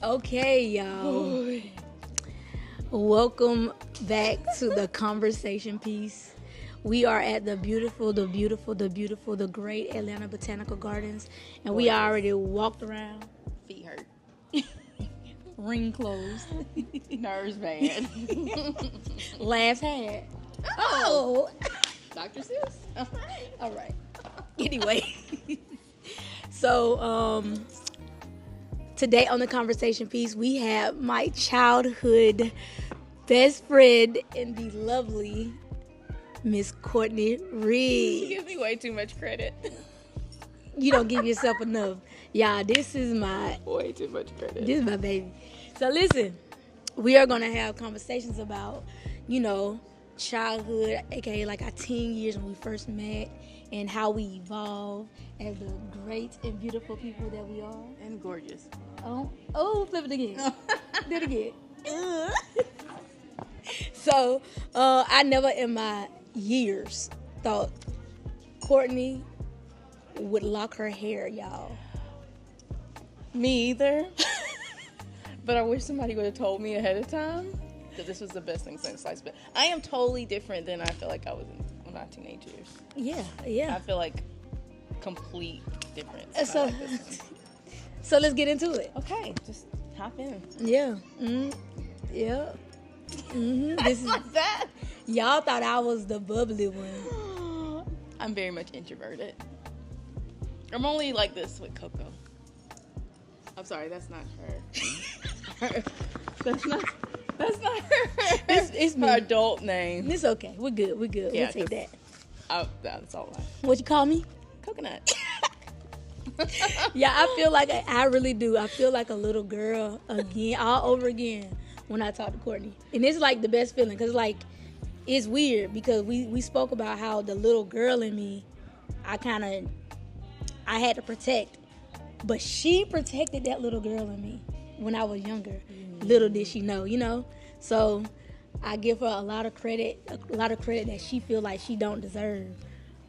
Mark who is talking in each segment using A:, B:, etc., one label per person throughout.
A: Okay, y'all. Welcome back to the conversation piece. We are at the great Atlanta Botanical Gardens, and we already walked around.
B: Feet hurt.
A: Ring closed.
B: Nerves bad.
A: Last had. Oh,
B: Dr. Seuss.
A: all right. Anyway, so today on the conversation piece, we have my childhood best friend and the lovely Miss Courtney
B: She
A: Reed.
B: gives me way too much credit.
A: You don't give yourself enough. Y'all, this is my baby. So listen, we are gonna have conversations about, childhood, aka like our teen years when we first met, and how we evolved as the great and beautiful people that we are.
B: And gorgeous.
A: Flip it again. Do it again. So, I never in my years thought Courtney would lock her hair, y'all.
B: Me either. But I wish somebody would have told me ahead of time that this was the best thing since sliced bread. I am totally different than I feel like I was in my teenage years.
A: Yeah.
B: I feel like complete difference.
A: So let's get into it.
B: Okay, just hop in.
A: Yeah. Yeah. This is
B: Like that.
A: y'all thought I was the bubbly one.
B: I'm very much introverted. I'm only like this with Coco. I'm sorry, that's not her. That's not her.
A: It's me.
B: Her adult name.
A: It's okay. We're good.
B: Yeah,
A: We'll take that.
B: That's all right.
A: What you call me?
B: Coconut.
A: Yeah, I feel like I really do. I feel like a little girl again, all over again, when I talk to Courtney. And it's like the best feeling because, like, it's weird because we spoke about how the little girl in me, I had to protect. But she protected that little girl in me when I was younger. Little did she know, So I give her a lot of credit that she feel like she don't deserve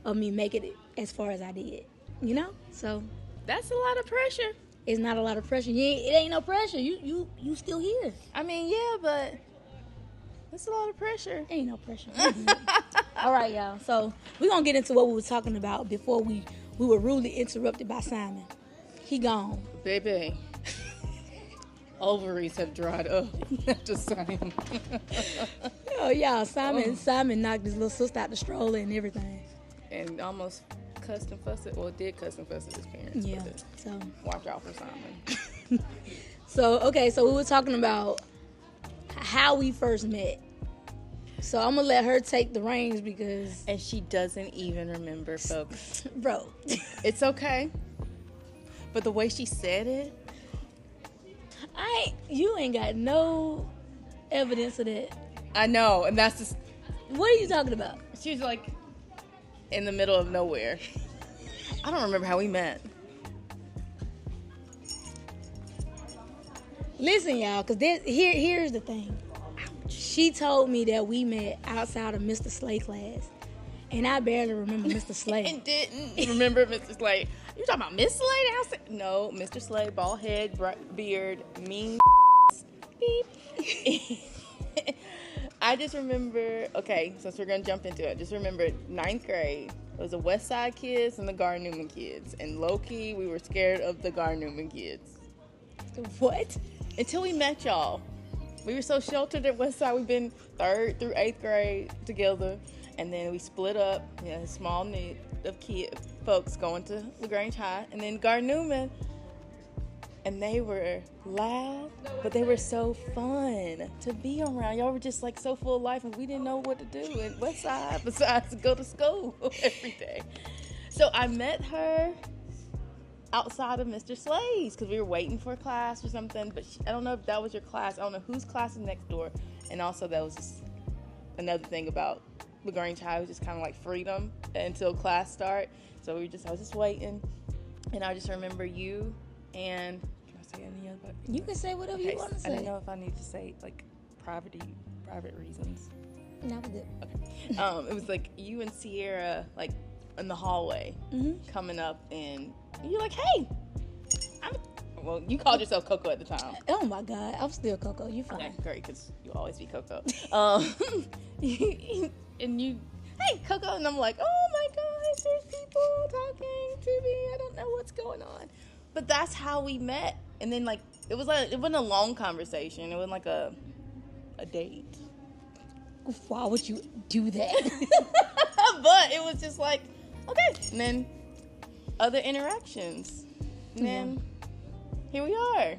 A: of me making it as far as I did. So
B: That's a lot of pressure.
A: it's not a lot of pressure. It ain't no pressure. You still here.
B: I mean, yeah, but that's a lot of pressure.
A: Ain't no pressure. All right, y'all. So we're gonna get into what we were talking about before we were rudely interrupted by Simon. He gone.
B: Baby. Ovaries have dried up after Simon.
A: Oh, y'all. Simon knocked his little sister out the stroller and everything.
B: And almost cussed and fussed it. Well, did cuss and fuss at his parents.
A: Yeah.
B: But
A: So
B: watch out for Simon.
A: So we were talking about how we first met. So I'm gonna let her take the reins because,
B: And she doesn't even remember, folks.
A: bro,
B: It's okay. But the way she said it,
A: you ain't got no evidence of that.
B: I know. And that's just,
A: What are you talking about?
B: she was like in the middle of nowhere. I don't remember how we met.
A: Listen, y'all, because here's the thing. She told me that we met outside of Mr. Slay class, and I barely remember Mr. Slay.
B: And didn't remember Mr. Slade. You talking about Miss Slade? No, Mr. Slade, bald head, bright beard, mean beep. I just remember, okay, since we're going to jump into it, just remember 9th grade. It was the West Side kids and the Gar Newman kids. And low-key, we were scared of the Gar Newman kids.
A: What?
B: Until we met y'all. We were so sheltered at West Side. We've been 3rd through 8th grade together. And then we split up, a small knit of folks going to LaGrange High. And then Gar Newman. And they were loud, but they were so fun to be around. Y'all were just like so full of life, and we didn't know what to do in West Side besides to go to school every day. So I met her outside of Mr. Slade's because we were waiting for a class or something. But I don't know if that was your class. I don't know whose class is next door. And also that was just another thing about LaGrange High was just kind of like freedom until class start. So I was just waiting, and I just remember you. And can I say any other?
A: You can say whatever you want to say.
B: I don't know if I need to say like private reasons.
A: No, we're good.
B: Okay. It was like you and Sierra like in the hallway coming up, and you're like, "Hey, Well, you called yourself Coco at the time.
A: Oh my God, I'm still Coco. You fine?
B: Okay, great, because you always be Coco. And you, hey Coco, and I'm like, oh my gosh, there's people talking to me. I don't know what's going on. But that's how we met. And then like it wasn't a long conversation. It wasn't like a date.
A: Why would you do that?
B: But it was just like, okay. And then other interactions. And then here we are.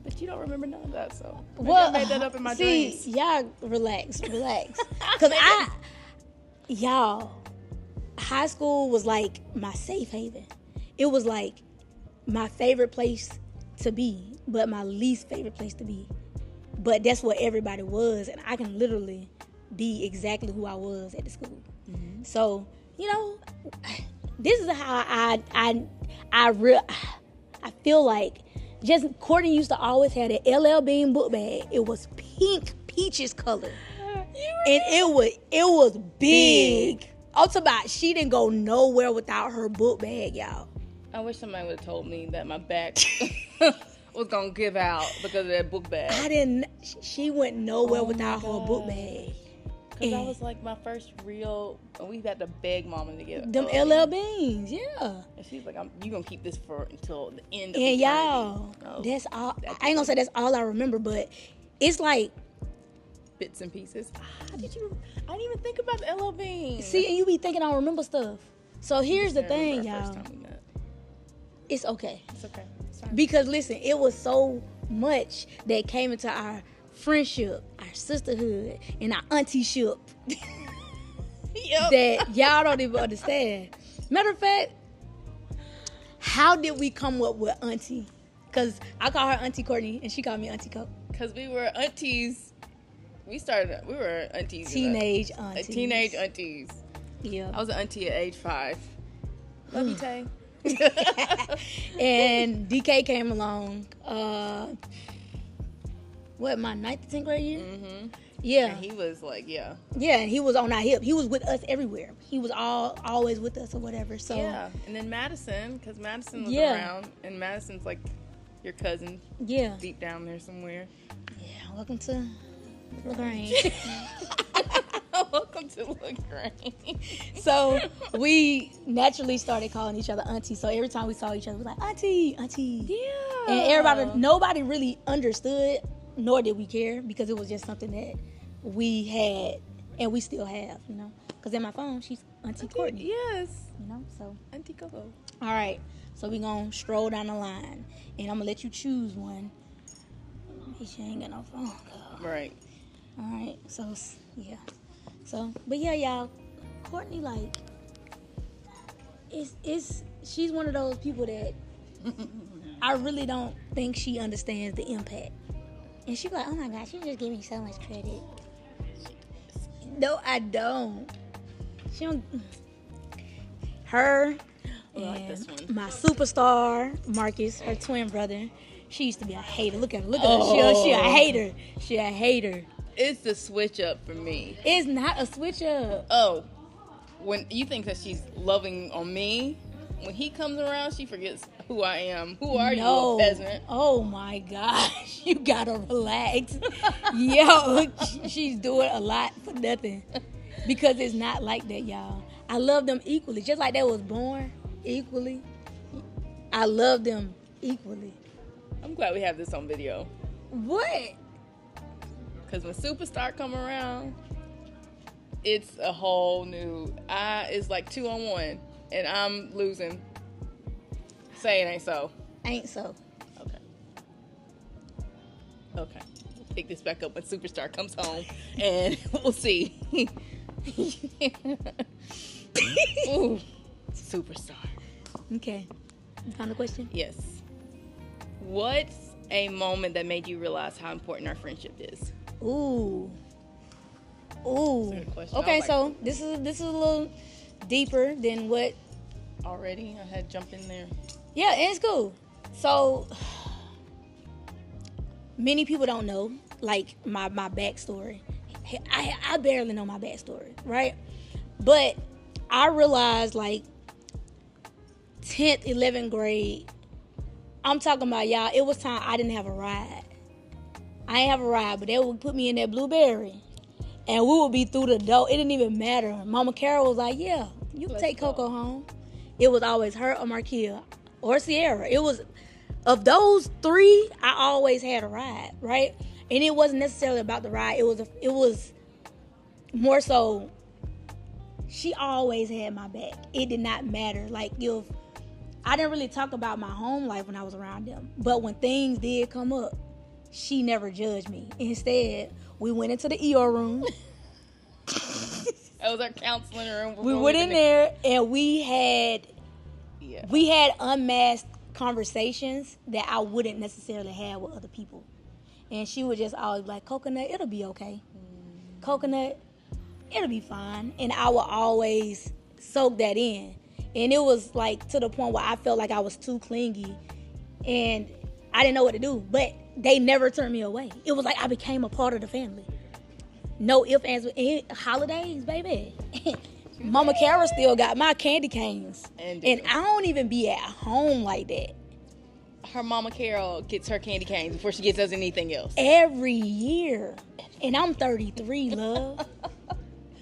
B: But you don't remember none of that, so maybe I made that up in my dreams.
A: Y'all relax. Cause y'all, high school was like my safe haven. It was like my favorite place to be, but my least favorite place to be. But that's what everybody was, and I can literally be exactly who I was at the school. Mm-hmm. So, you know, this is how I feel like just Courtney used to always have the LL Bean book bag. It was pink peaches color. And it was big. I'm talking about she didn't go nowhere without her book bag, y'all.
B: I wish somebody would have told me that my back was gonna give out because of that book bag.
A: She went nowhere without her book bag.
B: Because that was like my first real, we had to beg mama to get
A: them LL Beans, yeah.
B: And she's like, you gonna keep this until the end of
A: and
B: eternity.
A: Y'all, that's all. I ain't gonna say that's all I remember, but it's like
B: bits and pieces. I didn't even think about the LL Beans.
A: See, and you be thinking I don't remember stuff. So here's the thing, y'all.
B: First time we met.
A: It's okay.
B: It's okay.
A: Because listen, it was so much that came into our friendship, our sisterhood, and our auntie-ship that y'all don't even understand. Matter of fact, how did we come up with auntie? Because I call her Auntie Courtney, and she called me Auntie Coke.
B: Because we were aunties. We were aunties.
A: Teenage aunties.
B: Teenage aunties.
A: Yeah.
B: I was an auntie at age 5. Love you, Tay.
A: And DK came along. My 9th to 10th grade year?
B: Mm-hmm.
A: Yeah.
B: And he was like, yeah.
A: Yeah, and he was on our hip. He was with us everywhere. He was always with us or whatever. So
B: yeah. And then Madison, because Madison was around, and Madison's like your cousin.
A: Yeah.
B: Deep down there somewhere.
A: Yeah. Welcome to LaGrange.
B: Welcome to LaGrange.
A: So we naturally started calling each other auntie. So every time we saw each other, we were like, auntie.
B: Yeah.
A: And nobody really understood, nor did we care, because it was just something that we had and we still have, you know. Because in my phone, she's Auntie Courtney.
B: Yes.
A: You know, so.
B: Auntie Coco.
A: All right. So we're going to stroll down the line. And I'm going to let you choose one. She ain't got no phone, girl.
B: Right.
A: All right. So, yeah. So, but yeah, y'all. Courtney, like, she's one of those people that I really don't think she understands the impact. And she be like, oh my gosh, you just give me so much credit. No, I don't. She don't. Her and
B: like this one.
A: My superstar, Marcus, her twin brother, she used to be a hater. Look at her. She a hater. She a hater.
B: It's the switch up for me.
A: It's not a switch up.
B: Oh, when you think that she's loving on me, when he comes around, she forgets who I am. Who are you, peasant?
A: Oh my gosh, you gotta relax. Yo, she's doing a lot for nothing. Because it's not like that, y'all. I love them equally. Just like they was born equally, I love them equally.
B: I'm glad we have this on video.
A: What?
B: Because when Superstar come around, it's a whole new... It's like 2-on-1, and I'm losing. Say it ain't so.
A: Ain't so.
B: Okay. We'll pick this back up when Superstar comes home, and we'll see. Ooh, Superstar.
A: Okay. Final question?
B: Yes. What's a moment that made you realize how important our friendship is?
A: Ooh.
B: Question.
A: Okay, so this is a little deeper than what.
B: Already, I had to jump in there.
A: Yeah, and it's cool. So many people don't know, like, my backstory. I barely know my backstory, right? But I realized, like, 10th, 11th grade, I'm talking about, y'all, it was time I didn't have a ride. I ain't have a ride, but they would put me in that Blueberry. And we would be through the door. It didn't even matter. Mama Carol was like, yeah, you can take Coco home. It was always her or Markia or Sierra. It was, of those three, I always had a ride, right? And it wasn't necessarily about the ride. It was more so, she always had my back. It did not matter. Like, if I didn't really talk about my home life when I was around them. But when things did come up, she never judged me. Instead, we went into the ER room.
B: That was our counseling room.
A: We went in there and we had unmasked conversations that I wouldn't necessarily have with other people. And she would just always be like, Coconut, it'll be okay. Coconut, it'll be fine. And I would always soak that in. And it was like to the point where I felt like I was too clingy and I didn't know what to do. But they never turned me away. It was like I became a part of the family. No ifs, ands, holidays, baby. Mama Kara still got my candy canes. And I don't even be at home like that.
B: Her Mama Carol gets her candy canes before she gets us anything else.
A: Every year. And I'm 33, love.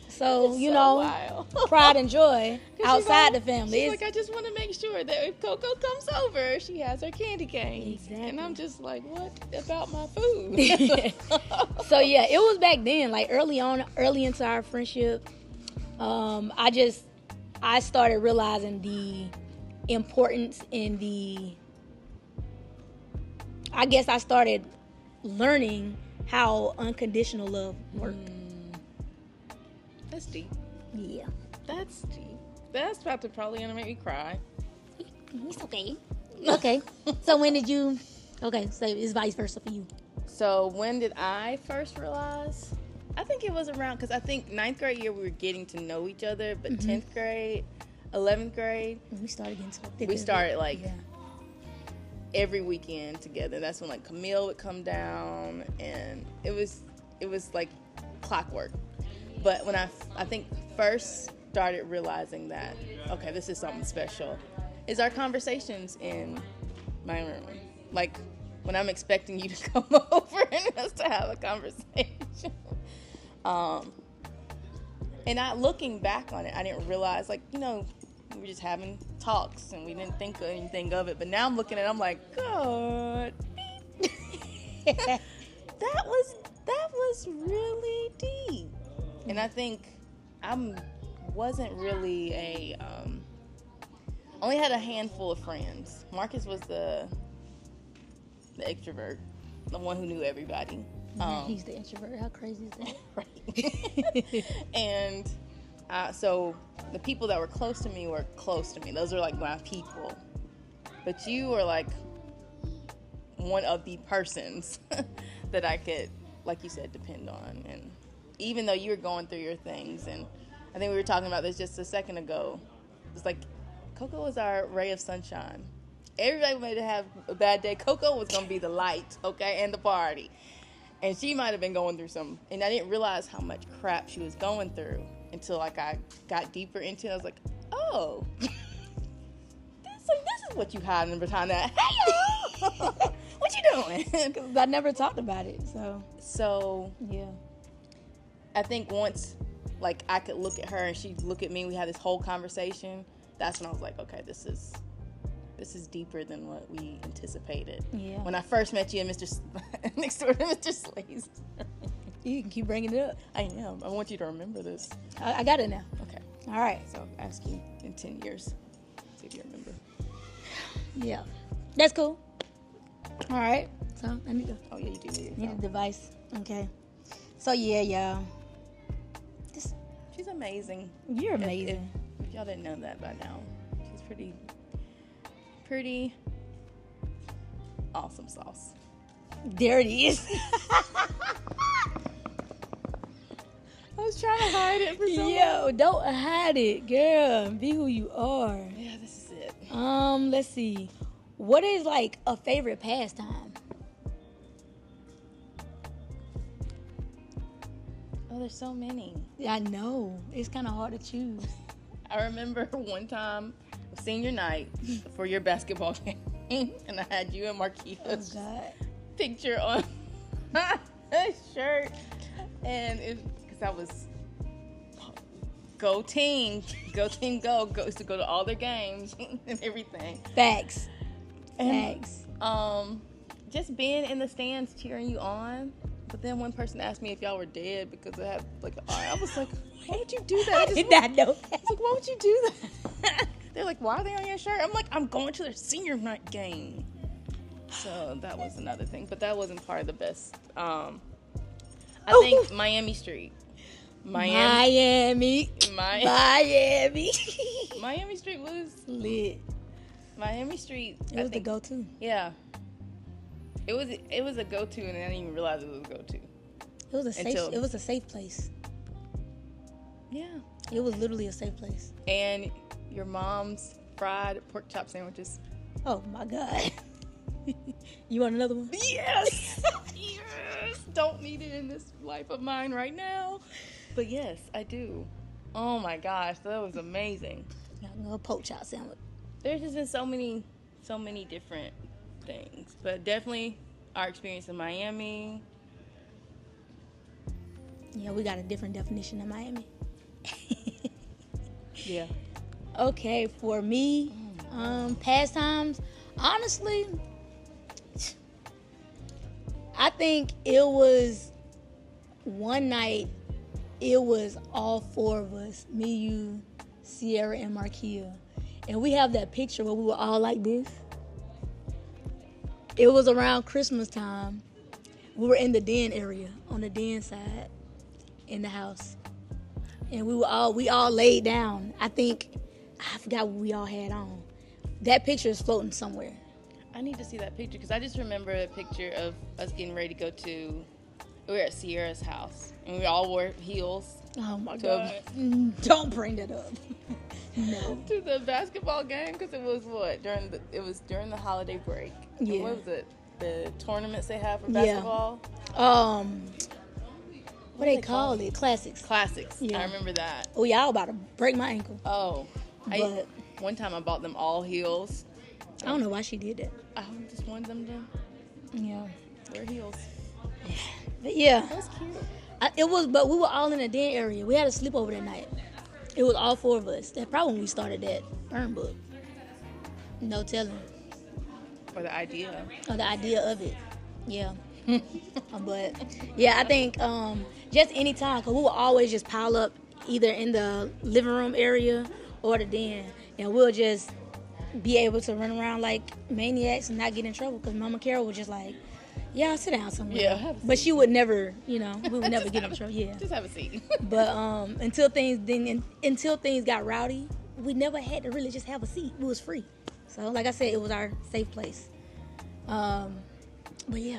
A: So, you know,
B: wild.
A: Pride and joy outside the family.
B: She's like, I just want to make sure that if Coco comes over, she has her candy canes.
A: Exactly.
B: And I'm just like, what about my food?
A: So, yeah, it was back then, like early into our friendship. I started realizing the importance in I guess I started learning how unconditional love worked.
B: That's deep.
A: Yeah.
B: That's deep. That's about to probably gonna make me cry.
A: It's okay. Okay. So when did you... Okay, so it's vice versa for you.
B: So when did I first realize? I think it was around, because I think 9th grade year we were getting to know each other, but 10th grade, 11th grade...
A: We started getting to
B: we started every weekend together. That's when like Camille would come down, and it was like clockwork. But when I think first started realizing that, okay, this is something special, is our conversations in my room. Like when I'm expecting you to come over and us to have a conversation. And looking back on it, I didn't realize, like, you know, we were just having talks and we didn't think anything of it. But now I'm looking at it, I'm like, God, that was really deep. And I think I wasn't really only had a handful of friends. Marcus was the extrovert, the one who knew everybody.
A: He's the introvert. How crazy is that?
B: Right. And so the people that were close to me were close to me. Those are like my people. But you were like one of the persons that I could, like you said, depend on. And even though you were going through your things, and I think we were talking about this just a second ago, it's like Coco was our ray of sunshine. Everybody might have a bad day. Coco was going to be the light, okay, and the party. And she might have been going through some, and I didn't realize how much crap she was going through until like I got deeper into it. I was like, oh, this is what you hiding behind that. Hey, y'all. What you doing?
A: Because I never talked about it,
B: So
A: yeah.
B: I think once, like, I could look at her and she'd look at me, we had this whole conversation, that's when I was like, okay, this is deeper than what we anticipated.
A: Yeah.
B: When I first met you and next door to Mr. Slays.
A: You can keep bringing it up.
B: I am. I want you to remember this.
A: I got it now.
B: Okay.
A: All right.
B: So I'll ask you in 10 years. See if you remember.
A: Yeah. That's cool. All right. So I need to...
B: Oh, yeah, you do need it.
A: Need a device. Okay. So, yeah, y'all.
B: She's amazing.
A: You're amazing.
B: If y'all didn't know that by now, she's pretty awesome sauce.
A: There it is.
B: I was trying to hide it for so long.
A: Yo, don't hide it, girl. Be who you are.
B: Yeah, this is it.
A: Let's see. What is like a favorite pastime?
B: Oh, there's so many.
A: I know. It's kind of hard to choose.
B: I remember one time, senior night, for your basketball game. and I had you and Marquita's
A: God.
B: picture on a shirt, and because I was go team, go used to go to all their games and everything.
A: Facts.
B: And,
A: Facts.
B: Just being in the stands cheering you on. But then one person asked me if y'all were dead because I had like an eye. I was like, why would you do that?
A: I did not know that.
B: I was like, why would you do that? They're like, why are they on your shirt? I'm like, I'm going to their senior night game. So that was another thing. But that wasn't part of the best. I think Miami Street.
A: Miami
B: Street was
A: lit.
B: Miami Street.
A: It was the go-to.
B: Yeah. It was a go-to, and I didn't even realize it was a go-to.
A: It was a safe place.
B: Yeah.
A: It was literally a safe place.
B: And your mom's fried pork chop sandwiches.
A: Oh my God. You want another one?
B: Yes. Yes. Don't need it in this life of mine right now. But yes, I do. Oh my gosh, that was amazing.
A: A pork chop sandwich.
B: There's just been so many different things, but definitely our experience in Miami.
A: Yeah, we got a different definition of Miami.
B: Yeah.
A: Okay, for me, pastimes, honestly, I think it was one night, it was all four of us, me, you, Sierra, and Marquia. And we have that picture where we were all like this. It was around Christmas time. We were in the den area, on the den side, in the house. And we all laid down. I forgot what we all had on. That picture is floating somewhere.
B: I need to see that picture because I just remember a picture of us getting ready to go to, we were at Sierra's house and we all wore heels.
A: Oh my God. Don't bring that up. No.
B: To the basketball game because it was during the holiday break.
A: Yeah.
B: And what was it? The tournaments they have for basketball?
A: What they call it? Classics.
B: Yeah. I remember that.
A: Oh yeah, I was about to break my ankle.
B: Oh. One time I bought them all heels.
A: I don't know why she did that.
B: I just wanted them to wear heels.
A: But yeah.
B: That was cute.
A: But we were all in the den area. We had a sleepover that night. It was all four of us. That's probably when we started that burn book. No telling.
B: Or the idea.
A: Or the idea of it. Yeah. But yeah, I think just any time, because we will always just pile up either in the living room area or the den, and we'll just be able to run around like maniacs and not get in trouble, because Mama Carol was just like, yeah, sit down somewhere.
B: Yeah,
A: but she would never, we would never get in trouble. Yeah,
B: just have a seat.
A: But until things got rowdy, we never had to really just have a seat. It was free. So like I said, it was our safe place. But yeah.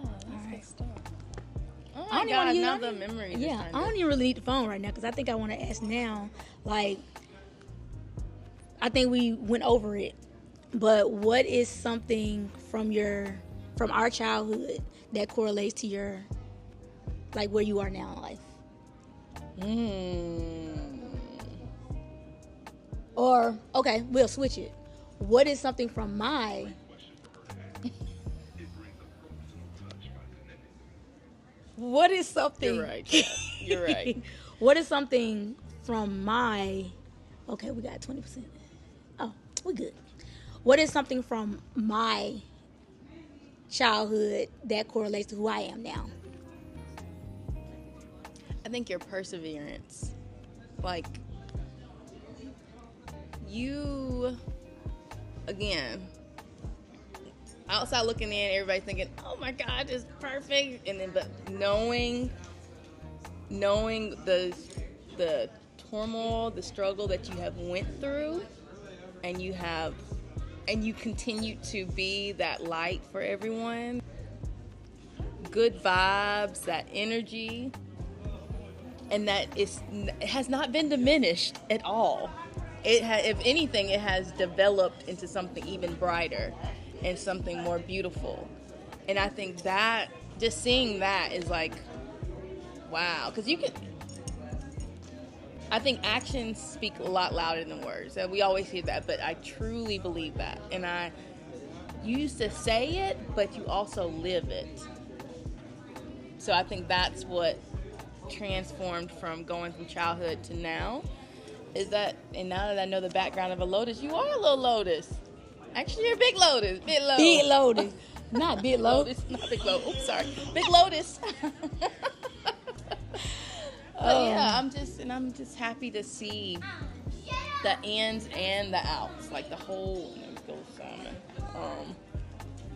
B: That's good stuff. Oh
A: I
B: my God, now the memory.
A: Yeah, I don't even really need the phone right now because I think I want to ask now. Like, I think we went over it, but what is something from our childhood that correlates to your, like, where you are now in life? Or, okay, we'll switch it. What is something from my... What is something...
B: You're right. Yeah, you're right.
A: What is something from my... Okay, we got 20%. Oh, we're good. What is something from my childhood that correlates to who I am now?
B: I think your perseverance. Like, you... Again... Outside looking in, everybody thinking, "Oh my God, it's perfect," and then but knowing the turmoil, the struggle that you have went through, and you continue to be that light for everyone. Good vibes, that energy, and that it has not been diminished at all. If anything, it has developed into something even brighter. And something more beautiful. And I think that, just seeing that is like, wow. Because I think actions speak a lot louder than words. And we always hear that, but I truly believe that. And you used to say it, but you also live it. So I think that's what transformed from going from childhood to now, is that, and now that I know the background of a Lotus, you are a little Lotus. Actually, you're a big Lotus. Big Lotus.
A: Big Lotus. Not Big
B: Lotus. Not Big Lotus. Oops, sorry. Big Lotus. But yeah, I'm just happy to see the ins and the outs, like the whole. Let me go Simon.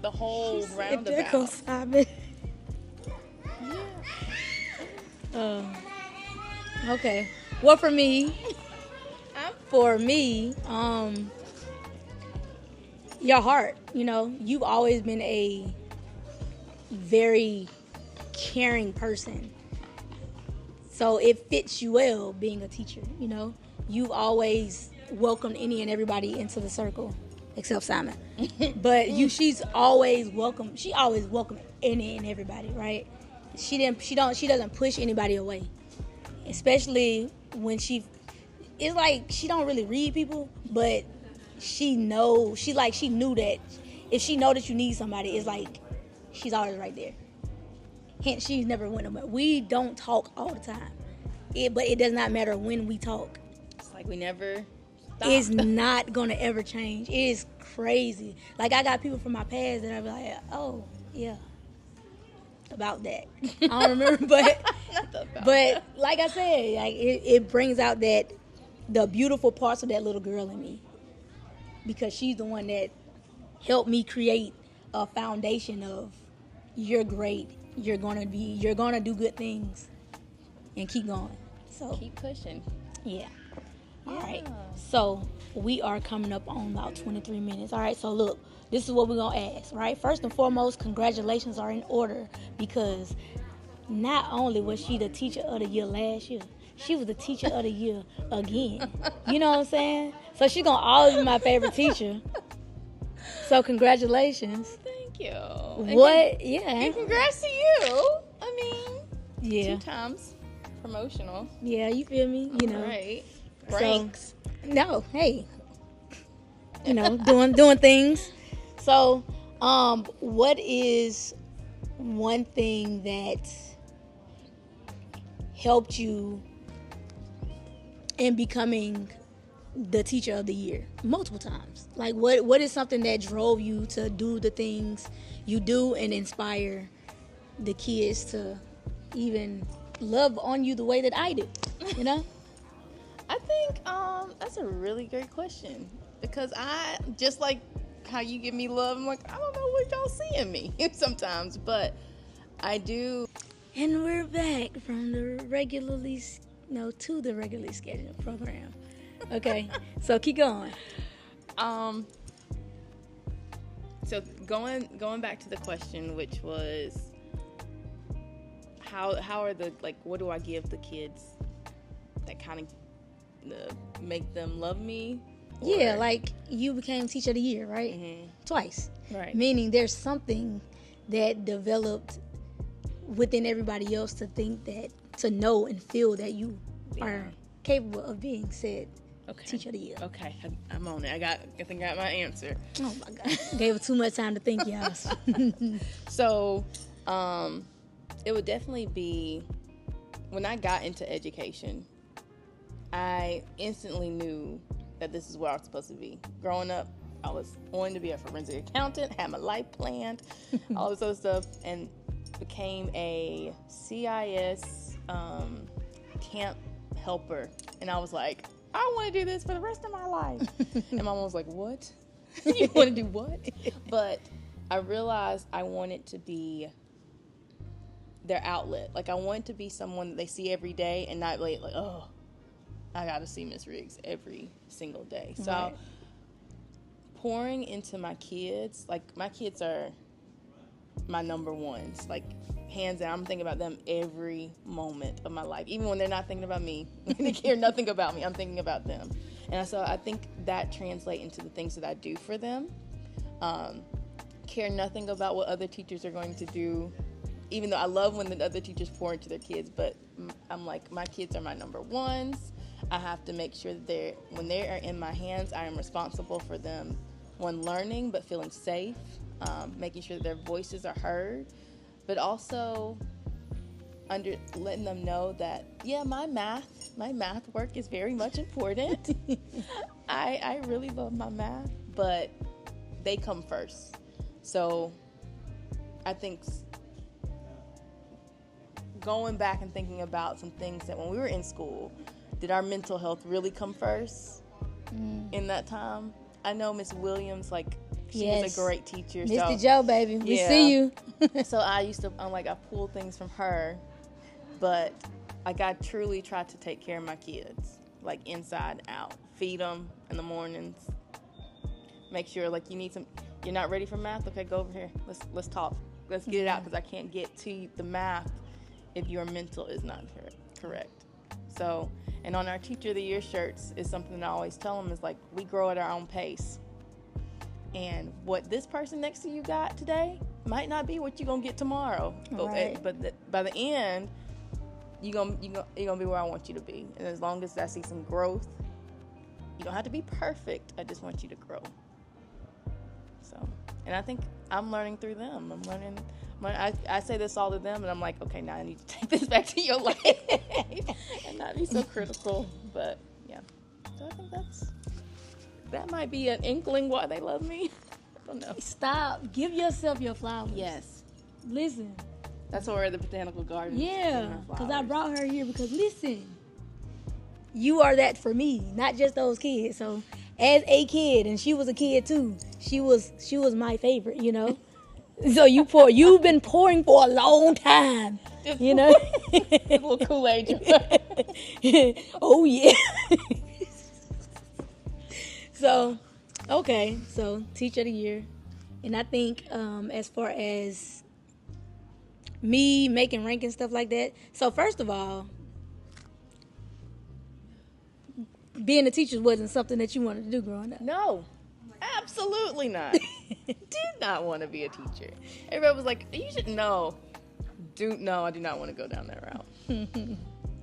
B: The whole roundabout.
A: There goes Simon.
B: Yeah.
A: Okay. Well, for me, your heart. You know, you've always been a very caring person. So it fits you well being a teacher, you know. You've always welcomed any and everybody into the circle, except Simon. But she's always welcomed. She always welcomed any and everybody, right? She doesn't push anybody away, especially when it's like she don't really read people, but she knew that if she know that you need somebody, it's like she's always right there. Hence, she's never went nowhere. We don't talk all the time, but it does not matter when we talk.
B: It's like we never stopped.
A: It's not gonna ever change. It is crazy. Like, I got people from my past that I be like, oh yeah, about that. I don't remember, but like I said, like it brings out that the beautiful parts of that little girl in me, because she's the one that helped me create a foundation of you're great. You're gonna do good things, and keep going. So
B: keep pushing.
A: Yeah. All right. So we are coming up on about 23 minutes. All right. So look, this is what we're gonna ask. Right. First and foremost, congratulations are in order, because not only was she the teacher of the year last year, she was the teacher of the year again. You know what I'm saying? So she's gonna always be my favorite teacher. So congratulations.
B: Thank you.
A: And
B: congrats to you. I mean,
A: yeah.
B: 2 times promotional.
A: Yeah, you feel me? You know.
B: Right.
A: Ranks. So, no, hey. You know, doing things. So, what is one thing that helped you in becoming the teacher of the year multiple times? Like, what is something that drove you to do the things you do and inspire the kids to even love on you the way that I do, you know?
B: I think that's a really great question, because I, just like how you give me love, I'm like, I don't know what y'all see in me sometimes, but I do.
A: And we're back from the regularly scheduled program. Okay, so keep going.
B: So going back to the question, which was how are the, like, what do I give the kids that kind of make them love me?
A: Yeah, like you became teacher of the year, right?
B: Mm-hmm.
A: Twice.
B: Right.
A: Meaning there's something that developed within everybody else to know and feel that you are capable of being said teacher of the year.
B: Okay, I'm on it. I think I got my answer.
A: Oh my God. Gave her too much time to think, y'all.
B: So, it would definitely be when I got into education, I instantly knew that this is where I was supposed to be. Growing up, I was wanting to be a forensic accountant, had my life planned, all this other stuff, and became a CIS camp helper. And I was like, I want to do this for the rest of my life. And my mom was like, what? You want to do what? But I realized I wanted to be their outlet. Like, I wanted to be someone that they see every day and not like, oh, I got to see Miss Riggs every single day. So
A: right.
B: Pouring into my kids, like, my kids are my number ones. Like, hands down, I'm thinking about them every moment of my life. Even when they're not thinking about me, they care nothing about me, I'm thinking about them. And so I think that translates into the things that I do for them. Care nothing about what other teachers are going to do, even though I love when the other teachers pour into their kids, but I'm like, my kids are my number ones. I have to make sure that when they are in my hands, I am responsible for them one, learning but feeling safe, making sure that their voices are heard, but also letting them know that, yeah, my math work is very much important. I really love my math, but they come first. So I think going back and thinking about some things that when we were in school, did our mental health really come first in that time? I know Miss Williams, like, she was a great teacher.
A: Mr. Joe, baby, we see you.
B: So I used to, I pulled things from her, but like I truly tried to take care of my kids, like inside out. Feed them in the mornings. Make sure, like, you're not ready for math? Okay, go over here. Let's talk. Let's get it out, because I can't get to the math if your mental is not correct. So, and on our Teacher of the Year shirts is something I always tell them is like, we grow at our own pace. And what this person next to you got today might not be what you're going to get tomorrow.
A: Right.
B: But by the end, you're gonna be where I want you to be. And as long as I see some growth, you don't have to be perfect. I just want you to grow. So, and I think I'm learning through them. I say this all to them, and I'm like, okay, now I need to take this back to your life and not be so critical. But yeah, so I think that might be an inkling why they love me. I don't know.
A: Stop. Give yourself your flowers.
B: Yes.
A: Listen.
B: That's why we're at the botanical garden.
A: Yeah, because I brought her here because, listen, you are that for me, not just those kids. So as a kid, and she was a kid too, she was my favorite, you know. So you've been pouring for a long time, you know.
B: A little Kool-Aid.
A: Oh yeah. So, okay, so Teacher of the Year, and I think as far as me making rank and stuff like that. So first of all, being a teacher wasn't something that you wanted to do growing up.
B: No, absolutely not. Did not want to be a teacher. Everybody was like, you should know. No, I do not want to go down that route.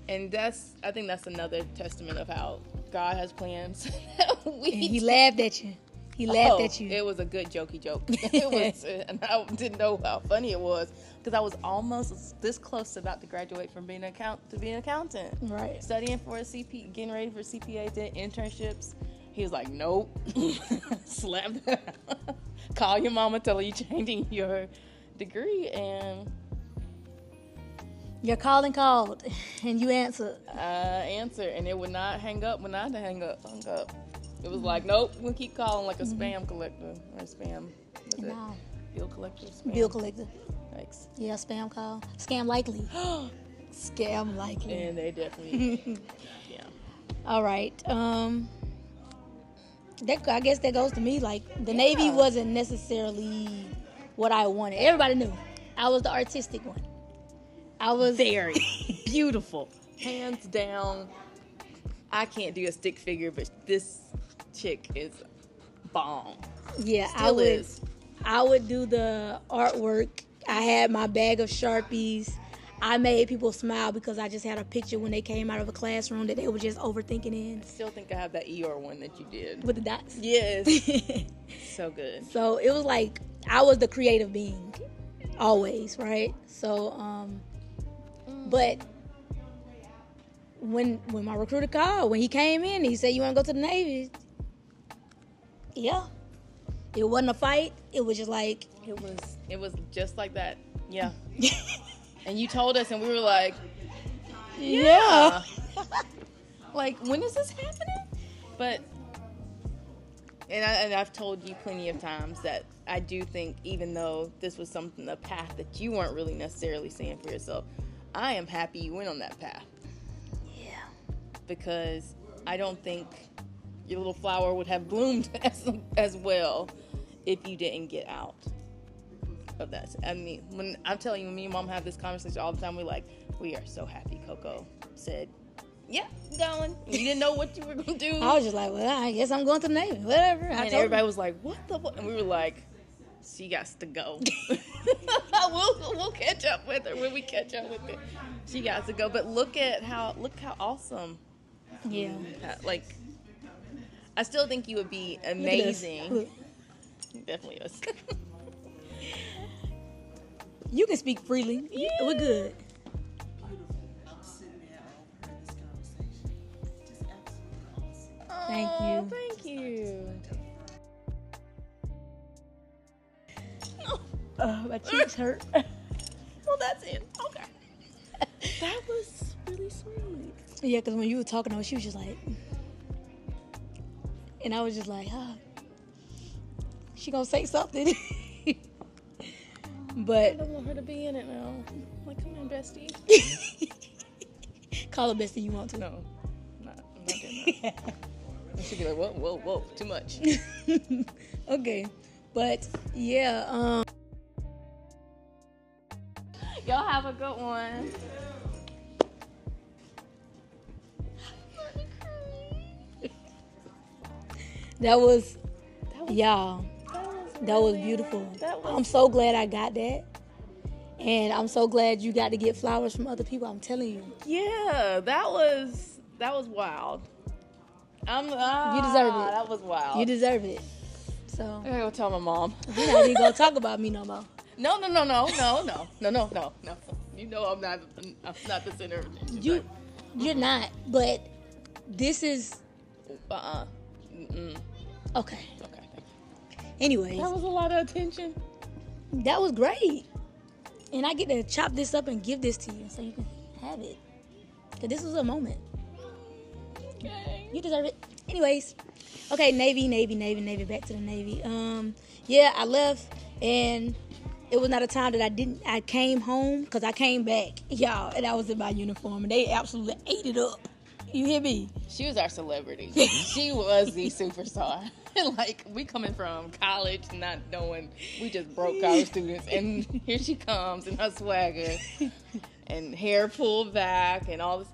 B: And I think that's another testament of how God has plans.
A: And he laughed at you. He laughed at you.
B: It was a good jokey joke. It was, and I didn't know how funny it was, because I was almost this close about to graduate from being an accountant.
A: Right.
B: Studying for a CP, getting ready for CPA, did internships. He was like, nope. Slap that out. Call your mama, tell her you're changing your degree, and
A: your calling called, and you answered.
B: And it would not hang up when I hung up. It was like, nope, we'll keep calling like a spam collector or spam.
A: No.
B: Bill collector. Spam.
A: Bill collector.
B: Thanks.
A: Yeah, spam call. Scam likely. Scam likely.
B: And they definitely, yeah.
A: All right. I guess that goes to me. Like, the Navy wasn't necessarily what I wanted. Everybody knew I was the artistic one. I was
B: very beautiful, hands down. I can't do a stick figure, but this chick is bomb.
A: Yeah,
B: Still
A: I would do the artwork. I had my bag of Sharpies. I made people smile because I just had a picture when they came out of a classroom that they were just overthinking in.
B: I still think I have that Eeyore one that you did.
A: With the dots?
B: Yes. So good.
A: So it was like I was the creative being, always, right? So, but when my recruiter called, when he came in, he said, you want to go to the Navy? Yeah. It wasn't a fight. It was just like...
B: It was just like that. Yeah. And you told us, and we were like, yeah. Like, when is this happening? But, and I've told you plenty of times that I do think, even though this was a path that you weren't really necessarily seeing for yourself, I am happy you went on that path.
A: Yeah.
B: Because I don't think your little flower would have bloomed as well if you didn't get out of that. I mean, when I'm telling you, when me and Mom have this conversation all the time, we are so happy Coco said, yeah, going. You didn't know what you were going to do.
A: I was just like, well, I guess I'm going to the Navy. Whatever.
B: And everybody was like, what? And we were like, she got to go. We'll catch up with her when we catch up with her. She got to go. But look how awesome.
A: Yeah.
B: Like, I still think you would be amazing. Definitely us.
A: You can speak freely. We're good.
C: Beautiful. I'm sitting there overheard this conversation. Just absolutely awesome.
A: Thank you.
B: Thank you.
A: My cheeks hurt.
B: Well, that's it. Okay. That was really sweet.
A: Yeah, because when you were talking to her, she was just like, and I was just like, she gonna say something.
B: I
A: But
B: don't want her to be in it now. Like, come on, bestie.
A: call her bestie you want to.
B: No, I'm not doing that. She'd be like, whoa, too much.
A: Okay, but yeah,
B: Y'all have a good one.
A: that was y'all. That was beautiful. I'm so glad I got that. And I'm so glad you got to get flowers from other people. I'm telling you.
B: Yeah, that was wild.
A: You deserve it.
B: That was wild.
A: You deserve it. So
B: I gotta go tell my mom.
A: we're not even gonna talk about me no more.
B: No. You know I'm not the center of attention.
A: You're not. But this is
B: Mm-mm.
A: okay.
B: Okay, thank you.
A: Anyways,
B: That was a lot of attention.
A: that was great. And I get to chop this up and give this to you so you can have it. Cause this was a moment.
B: Okay.
A: You deserve it. Anyways, okay, Navy. Back to the Navy. Yeah, I left, and it was not a time that I came home because I came back, y'all, and I was in my uniform, and they absolutely ate it up. You hear me?
B: She was our celebrity. She was the superstar. Like, we coming from college, not knowing, we just broke college students, and here she comes in her swagger, and hair pulled back, and all this.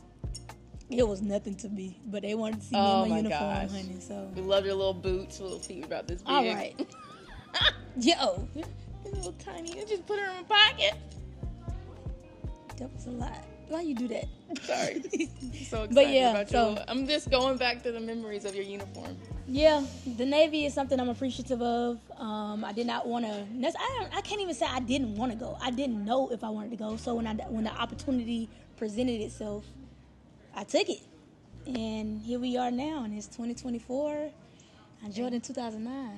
A: It was nothing to me, but they wanted to see me
B: Oh
A: in my
B: my
A: uniform,
B: gosh.
A: honey. So,
B: We loved your little boots, little feet about this big.
A: all right. Yo,
B: Little tiny. You just put her in my pocket.
A: that was a lot. Why you do that?
B: Sorry. So excited
A: But yeah,
B: about
A: so-
B: your. I'm just going back to the memories of your uniform.
A: Yeah, the Navy is something I'm appreciative of. I did not want to. I can't even say I didn't want to go. I didn't know if I wanted to go. So when the opportunity presented itself, I took it, and here we are now, and it's 2024. I joined in 2009.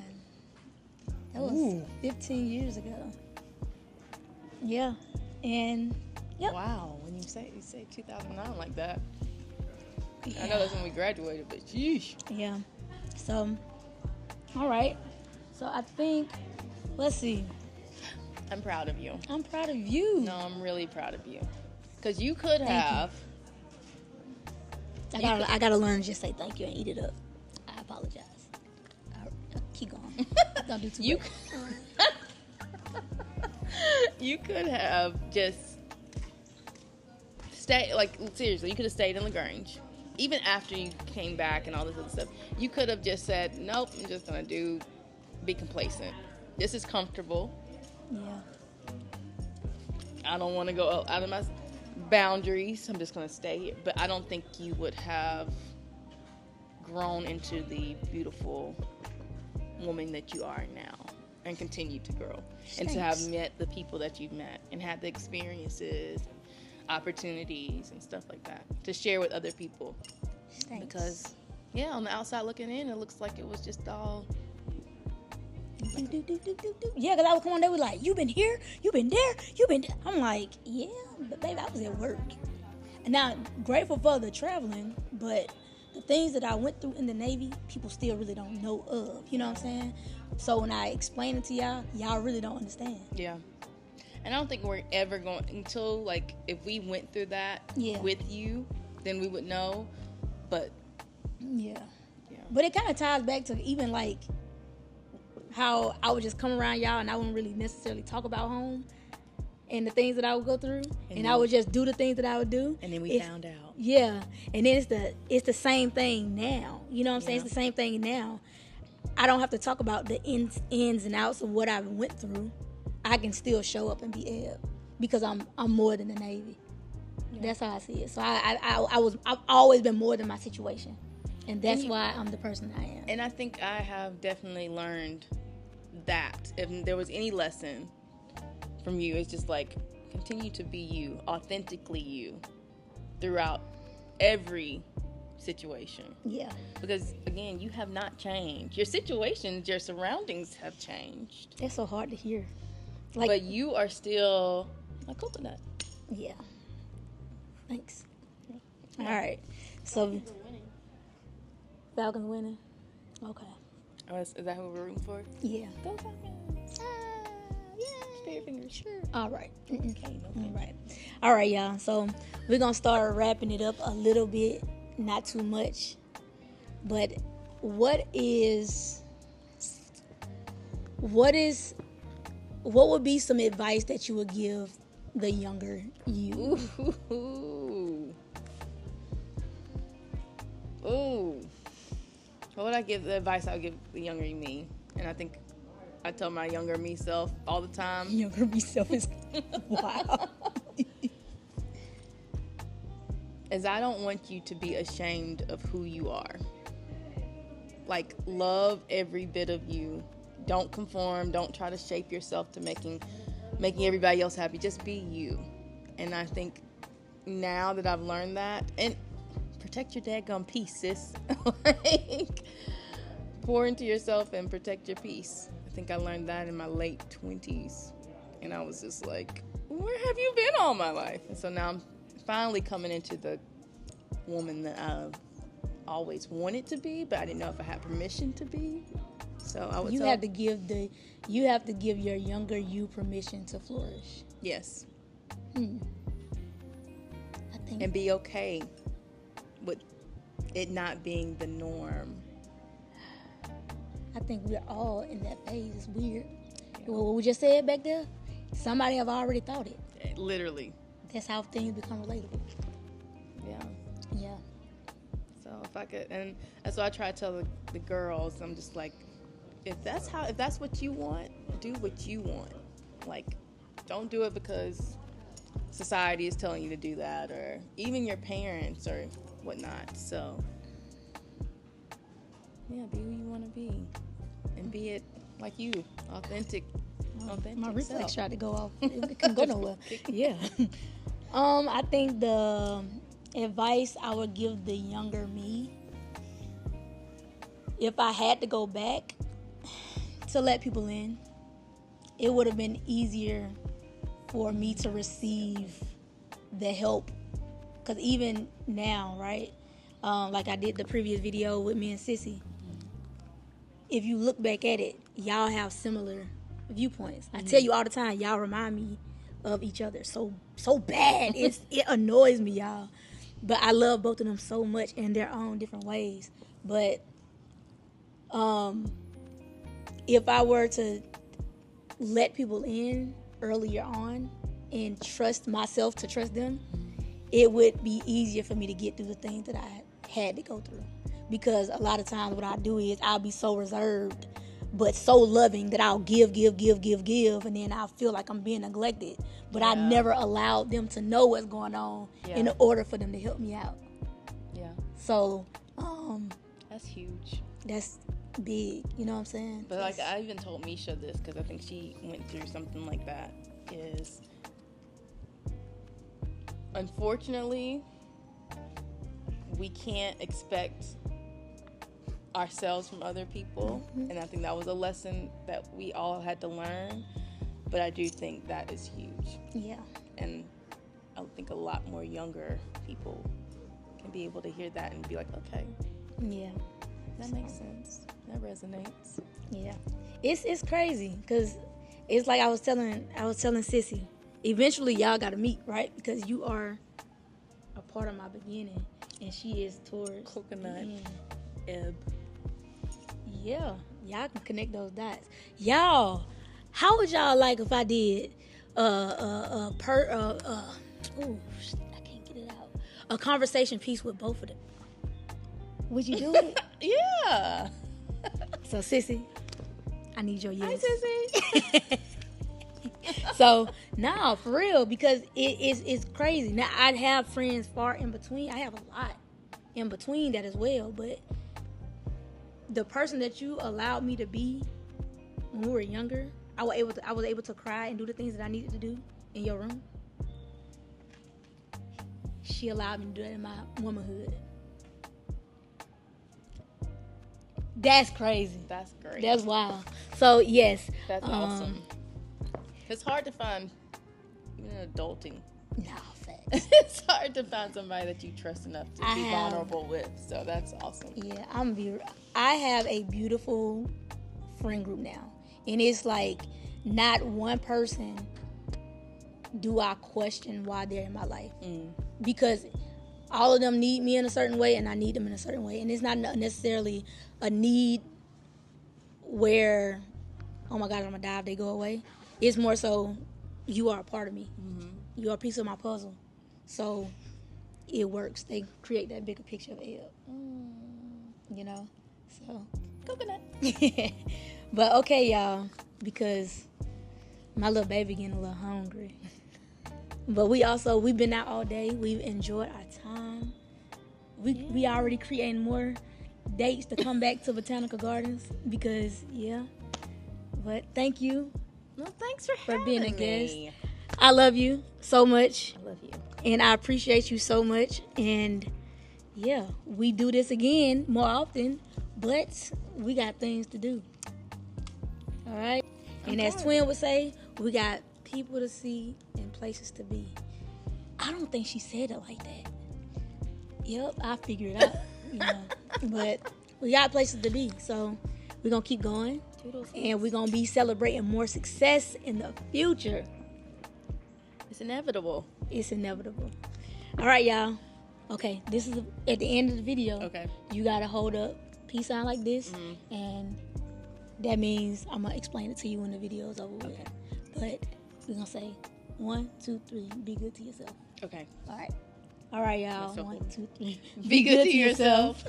A: That was 15 years ago. Yeah, and yep.
B: Wow, when you say 2009 like that,
A: Yeah.
B: I know that's when we graduated, but yeesh.
A: Yeah. So, all right. So I think, let's see.
B: I'm proud of you.
A: I'm proud of you.
B: No, I'm really proud of you. Because you could
A: Thank
B: have.
A: I gotta learn to just say thank you and eat it up. I apologize. Keep going. Don't do too
B: You,
A: much.
B: you could have just stayed, like, seriously, you could have stayed in LaGrange. Even after you came back and all this other stuff, you could have just said, nope, I'm just going to be complacent. This is comfortable.
A: Yeah.
B: I don't want to go out of my boundaries. I'm just going to stay here. But I don't think you would have grown into the beautiful woman that you are now and continue to grow. And to have
A: Thanks.
B: met the people that you've met and had the experiences, opportunities, and stuff like that to share with other people.
A: Thanks.
B: Because, yeah, on the outside looking in, it looks like it was just all.
A: Yeah, because I would come on, they were like, you been here, you been there, you been there. I'm like, yeah, but baby, I was at work. And now, grateful for the traveling, but the things that I went through in the Navy, people still really don't know of. You know what I'm saying? So when I explain it to y'all really don't understand.
B: Yeah. And I don't think we're ever going until, like, if we went through that
A: Yeah.
B: with you, then we would know. But
A: Yeah.
B: yeah,
A: But it kind of ties back to even like how I would just come around y'all and I wouldn't really necessarily talk about home and the things that I would go through, and I would just do the things that I would do.
B: and then we found out.
A: Yeah, and then it's the same thing now. You know what I'm saying?
B: Yeah.
A: It's the same thing now. I don't have to talk about the ins and outs of what I went through. I can still show up and be Eb because I'm more than the Navy. That's how I see it. So I've always been more than my situation, and that's why I'm the person I am.
B: And I think I have definitely learned that, if there was any lesson from you, it's just like continue to be you, authentically you, throughout every situation.
A: Yeah.
B: Because again, you have not changed. Your situations, your surroundings have changed,
A: That's so hard to hear. Like,
B: but you are still a coconut.
A: yeah. Thanks. All right. So Falcons winning. Okay.
B: Oh, is that who we're rooting for?
A: Yeah.
B: Go Falcons! Stay your fingers. Sure.
A: All right.
B: Okay.
A: All right. All right, y'all. So we're gonna start wrapping it up a little bit, not too much. But what would be some advice that you would give the younger you?
B: Ooh. What would I give the advice I would give the younger me? And I think I tell my younger me self all the time.
A: Younger me self is wow.
B: Is I don't want you to be ashamed of who you are. Like, love every bit of you. Don't conform. Don't try to shape yourself to making everybody else happy. Just be you. And I think now that I've learned that, and protect your daggone peace, sis. Like, pour into yourself and protect your peace. I think I learned that in my late 20s. And I was just like, where have you been all my life? And so now I'm finally coming into the woman that I've always wanted to be, but I didn't know if I had permission to be. So I would
A: have to give your younger you permission to flourish.
B: Yes.
A: I think,
B: And be okay with it not being the norm.
A: I think we're all in that phase. It's weird. What we just said back there, somebody have already thought it.
B: Literally.
A: That's how things become relatable.
B: Yeah.
A: Yeah.
B: So if I could, and that's what I try to tell the girls. I'm just like, if that's what you want, do what you want. Like, don't do it because society is telling you to do that, or even your parents or whatnot. So yeah, be who you want to be, and be it like you, authentic.
A: My reflex tried to go off. It couldn't go nowhere. Yeah. I think the advice I would give the younger me, if I had to go back to let people in, it would have been easier for me to receive the help. Because even now, right, like I did the previous video with me and Sissy, if you look back at it, y'all have similar viewpoints. I tell you all the time, y'all remind me of each other so bad. It annoys me, y'all. But I love both of them so much in their own different ways. But if I were to let people in earlier on and trust myself to trust them, it would be easier for me to get through the things that I had to go through. Because a lot of times what I do is I'll be so reserved but so loving that I'll give, and then I'll feel like I'm being neglected. But I never allowed them to know what's going on in order for them to help me out.
B: Yeah.
A: So,
B: that's huge.
A: that's big, you know what I'm saying?
B: But like I even told Misha this because I think she went through something like that. Is unfortunately we can't expect ourselves from other people, and I think that was a lesson that we all had to learn. But I do think that is huge,
A: Yeah.
B: and I think a lot more younger people can be able to hear that and be like, okay,
A: Yeah.
B: that makes sense, that resonates.
A: Yeah. It's crazy because it's like I was telling Sissy, eventually y'all got to meet, right? Because you are a part of my beginning and she is towards
B: Coconut.
A: the end.
B: Ebb.
A: Yeah, y'all can connect those dots. Y'all, how would y'all like if I did I can't get it out. A conversation piece with both of them. Would you do it?
B: Yeah.
A: So, Sissy, I need your yes.
B: Hi, Sissy.
A: So, no, for real, because it's crazy. Now, I'd have friends far in between. I have a lot in between that as well, but the person that you allowed me to be when we were younger, I was able to cry and do the things that I needed to do in your room. She allowed me to do that in my womanhood. That's crazy.
B: That's great.
A: That's wild. So yes,
B: That's awesome. It's hard to find, even in adulting.
A: Nah, facts.
B: It's hard to find somebody that you trust enough to be vulnerable with. So that's awesome.
A: Yeah, I have a beautiful friend group now, and it's like not one person do I question why they're in my life, because all of them need me in a certain way, and I need them in a certain way, and it's not necessarily a need where, oh my God, I'm gonna die if they go away. It's more so, you are a part of me. You are a piece of my puzzle. So it works. They create that bigger picture of it. You know? So
B: Coconut.
A: but okay, y'all, because my little baby getting a little hungry. But we've been out all day. We've enjoyed our time. We already creating more dates to come back to Botanical Gardens because But thank you
B: Well, thanks for
A: being a
B: having
A: guest.
B: me.
A: I love you so much.
B: I love you.
A: And I appreciate you so much. And yeah, we do this again more often, but we got things to do. All right? And as Twin would say, we got people to see and places to be. I don't think she said it like that. Yep, I figured it out. But we got places to be. So we're going to keep going. And we're going to be celebrating more success in the future.
B: It's inevitable.
A: It's inevitable. All right, y'all. Okay, this is at the end of the video.
B: Okay.
A: You got to hold up peace sign like this. And that means I'm going to explain it to you when the video is over with.
B: Okay.
A: But we're going to say 1, 2, 3. Be good to yourself.
B: Okay.
A: All right. All right, y'all.
B: That's so
A: 1,
B: cool.
A: 2, 3.
B: Be good to yourself.